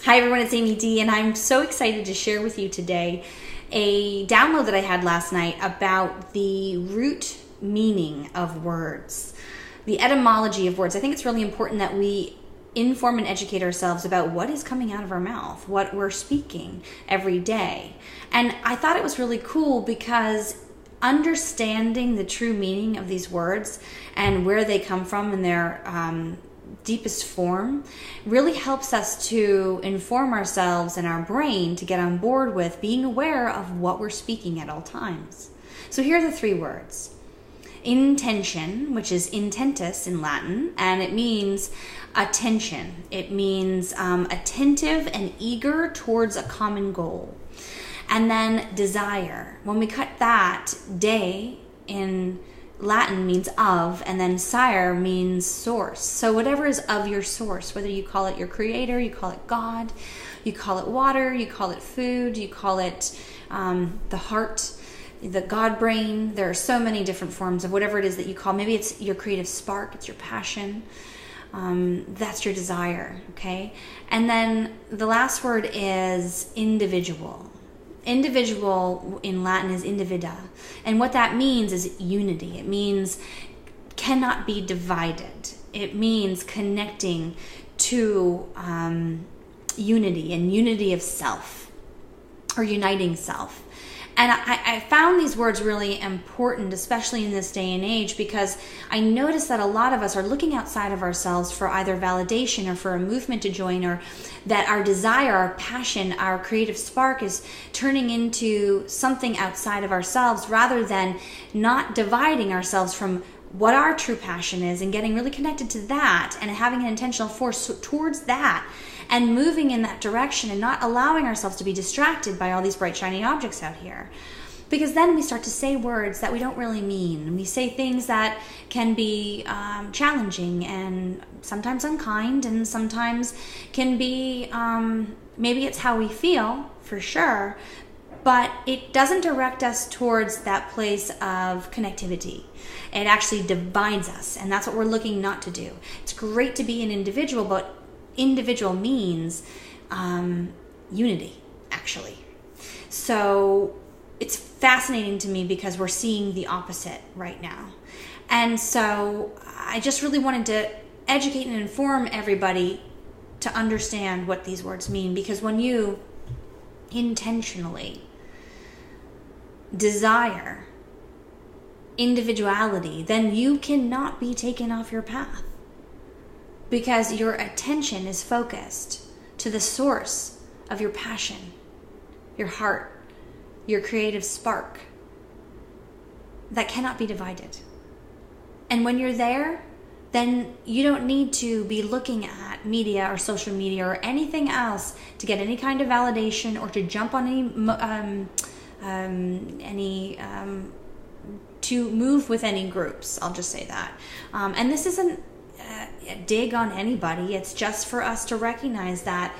Hi everyone, it's Amy D, and I'm so excited to share with you today a download that I had last night about the root meaning of words, the etymology of words. I think it's really important that we inform and educate ourselves about what is coming out of our mouth, what we're speaking every day. And I thought it was really cool because understanding the true meaning of these words and where they come from in their deepest form really helps us to inform ourselves and our brain to get on board with being aware of what we're speaking at all times. So here are the three words. Intention, which is intentus in Latin, and it means attention. It means attentive and eager towards a common goal. And then desire. When we cut that, de in Latin means of, and then sire means source. So whatever is of your source, whether you call it your creator, you call it God, you call it water, you call it food, you call it the heart, the God brain. There are so many different forms of whatever it is that you call. Maybe it's your creative spark, it's your passion. That's your desire, okay? And then the last word is individual. Individual in Latin is individa. And what that means is unity. It means cannot be divided. It means connecting to unity and unity of self, or uniting self. And I found these words really important, especially in this day and age, because I noticed that a lot of us are looking outside of ourselves for either validation or for a movement to join, or that our desire, our passion, our creative spark is turning into something outside of ourselves, rather than not dividing ourselves from what our true passion is and getting really connected to that and having an intentional force towards that and moving in that direction and not allowing ourselves to be distracted by all these bright, shiny objects out here. Because then we start to say words that we don't really mean. We say things that can be challenging and sometimes unkind, and sometimes can be, maybe it's how we feel, for sure, but it doesn't direct us towards that place of connectivity. It actually divides us, and that's what we're looking not to do. It's great to be an individual, but individual means unity, actually. So it's fascinating to me because we're seeing the opposite right now. And so I just really wanted to educate and inform everybody to understand what these words mean, because when you intentionally desire individuality, then you cannot be taken off your path, because your attention is focused to the source of your passion, your heart, your creative spark that cannot be divided. And when you're there, then you don't need to be looking at media or social media or anything else to get any kind of validation or to jump on to move with any groups. I'll just say that. And this isn't a dig on anybody. It's just for us to recognize that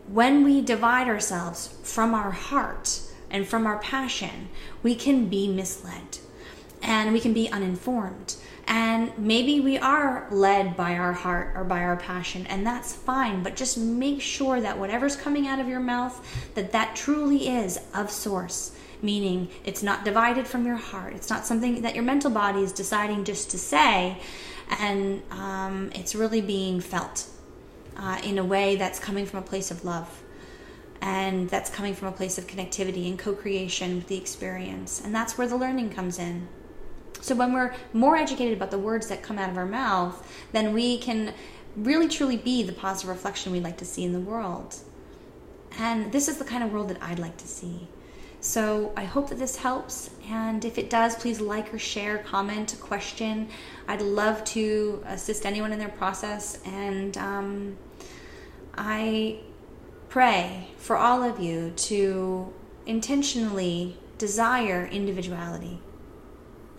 when we divide ourselves from our heart and from our passion, we can be misled and we can be uninformed. And maybe we are led by our heart or by our passion, and that's fine, but just make sure that whatever's coming out of your mouth, that truly is of source, meaning it's not divided from your heart. It's not something that your mental body is deciding just to say, and it's really being felt in a way that's coming from a place of love, and that's coming from a place of connectivity and co-creation with the experience. And that's where the learning comes in. So when we're more educated about the words that come out of our mouth, then we can really truly be the positive reflection we'd like to see in the world. And this is the kind of world that I'd like to see. So I hope that this helps, and if it does, please like or share, comment, question. I'd love to assist anyone in their process, and I pray for all of you to intentionally desire individuality.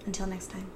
Until next time.